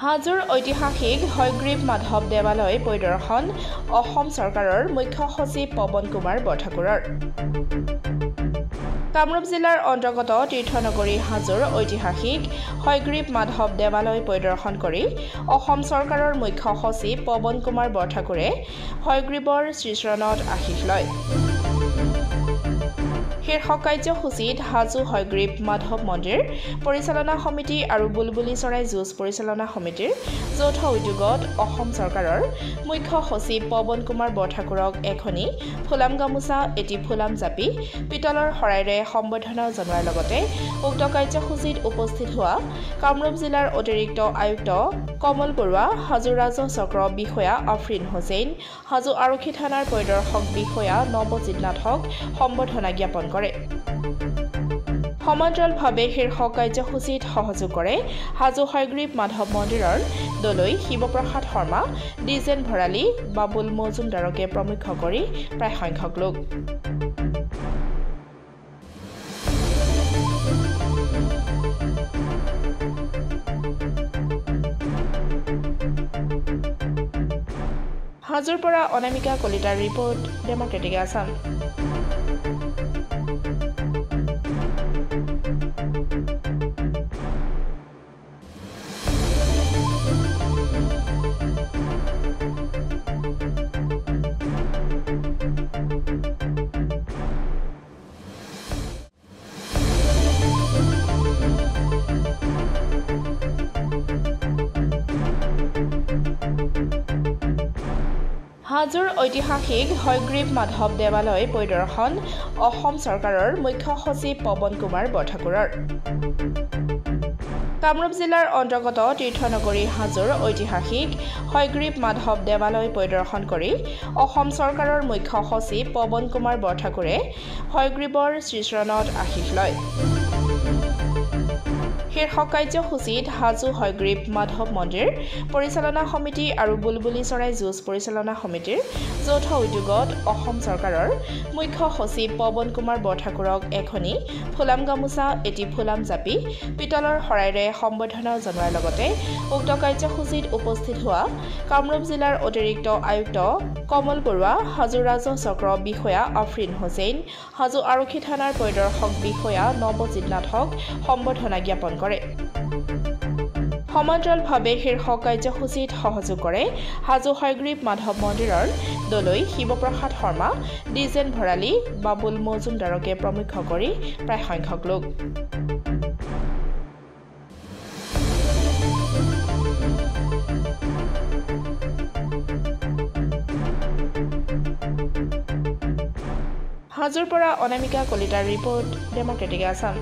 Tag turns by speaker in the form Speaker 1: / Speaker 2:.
Speaker 1: হাজোৰ ঐতিহাসিক হয়গ্ৰীৱ মাধৱ দেৱালয় পৰিদৰ্শন অসম চৰকাৰৰ মুখ্য সচিব পৱন কুমাৰ বৰঠাকুৰৰ। কামৰূপ জিলাৰ অন্তৰ্গত তীৰ্থনগৰী হাজোৰ ঐতিহাসিক হয়গ্ৰীৱ মাধৱ দেৱালয় পৰিদৰ্শন কৰি অসম চৰকাৰৰ মুখ্য সচিব পৱন কুমাৰ বৰঠাকুৰে হয়গ্ৰীৱৰ শ্ৰীচৰণত আশীষ লয়। শীৰ্ষক কাৰ্যসূচীত হাজো হয়গ্ৰীৱ মাধৱ মন্দিৰ পৰিচালনা সমিতি আৰু বুলবুলি চৰাই যুঁজ পৰিচালনা সমিতিৰ যৌথ উদ্যোগত অসম চৰকাৰৰ মুখ্য সচিব পৱন কুমাৰ বৰঠাকুৰক এখনি ফুলাম গামোচা এটি ফুলাম জাপি পিতলৰ শৰাইৰে সম্বৰ্ধনা জনোৱাৰ লগতে উক্ত কাৰ্যসূচীত উপস্থিত হোৱা কামৰূপ জিলাৰ অতিৰিক্ত আয়ুক্ত কমল বৰুৱা, হাজো ৰাজহ চক্ৰ বিষয়া আফৰিন হুছেইন, হাজো আৰক্ষী থানাৰ পৰিদৰ্শক বিষয়া নৱজিৎ নাথক সম্বৰ্ধনা জ্ঞাপন কৰে। সমান্তৰালভাৱে শীৰ্ষক কাৰ্যসূচীত সহযোগ কৰে হাজো হয়গ্ৰীৱ মাধৱ মন্দিৰৰ দলৈ শিৱপ্ৰসাদ শৰ্মা, ডিজেন ভৰালী, বাবুল মজুমদাৰকে প্ৰমুখ কৰি প্ৰায় সংখ্যক লোক। হাজোৰ পৰা অনামিকা কলিতাৰ ৰিপৰ্ট, ডেমক্ৰেটিক আছাম। হাজোৰ ঐতিহাসিক হয়গ্ৰীৱ মাধৱ দেৱালয় পৰিদৰ্শন অসম চৰকাৰৰ মুখ্য সচিব পৱন কুমাৰ বৰঠাকুৰৰ। কামৰূপ জিলাৰ অন্তৰ্গত তীৰ্থনগৰী হাজোৰ ঐতিহাসিক হয়গ্ৰীৱ মাধৱ দেৱালয় পৰিদৰ্শন কৰি অসম চৰকাৰৰ মুখ্য সচিব পৱন কুমাৰ বৰঠাকুৰে হয়গ্ৰীৱৰ শ্ৰীচৰণত আশীষ লয়। শীৰ্ষক কাৰ্যসূচীত হাজো হয়গ্ৰীৱ মাধৱ মন্দিৰ পৰিচালনা সমিতি আৰু বুলবুলি চৰাই যুঁজ পৰিচালনা সমিতিৰ যৌথ উদ্যোগত অসম চৰকাৰৰ মুখ্য সচিব পৱন কুমাৰ বৰঠাকুৰক এখনি ফুলাম গামোচা এটি ফুলাম জাপি পিতলৰ শৰাইৰে সম্বৰ্ধনা জনোৱাৰ লগতে উক্ত কাৰ্যসূচীত উপস্থিত হোৱা কামৰূপ জিলাৰ অতিৰিক্ত আয়ুক্ত কমল বৰুৱা, হাজো ৰাজহ চক্ৰ বিষয়া আফৰিন হুছেইন, হাজো আৰক্ষী থানাৰ পৰিদৰ্শক বিষয়া নৱজিৎ নাথক সম্বৰ্ধনা জ্ঞাপন কৰে। সমান্তৰালভাৱে শীৰ্ষক কাৰ্যসূচীত সহযোগ কৰে হাজো হয়গ্ৰীৱ মাধৱ মন্দিৰৰ দলৈ শিৱপ্ৰসাদ শৰ্মা, ডিজেন ভৰালী, বাবুল মজুমদাৰকে প্ৰমুখ কৰি প্ৰায় সংখ্যক লোক। হাজোৰ পৰা অনামিকা কলিতাৰ ৰিপৰ্ট, ডেমক্ৰেটিক আছাম।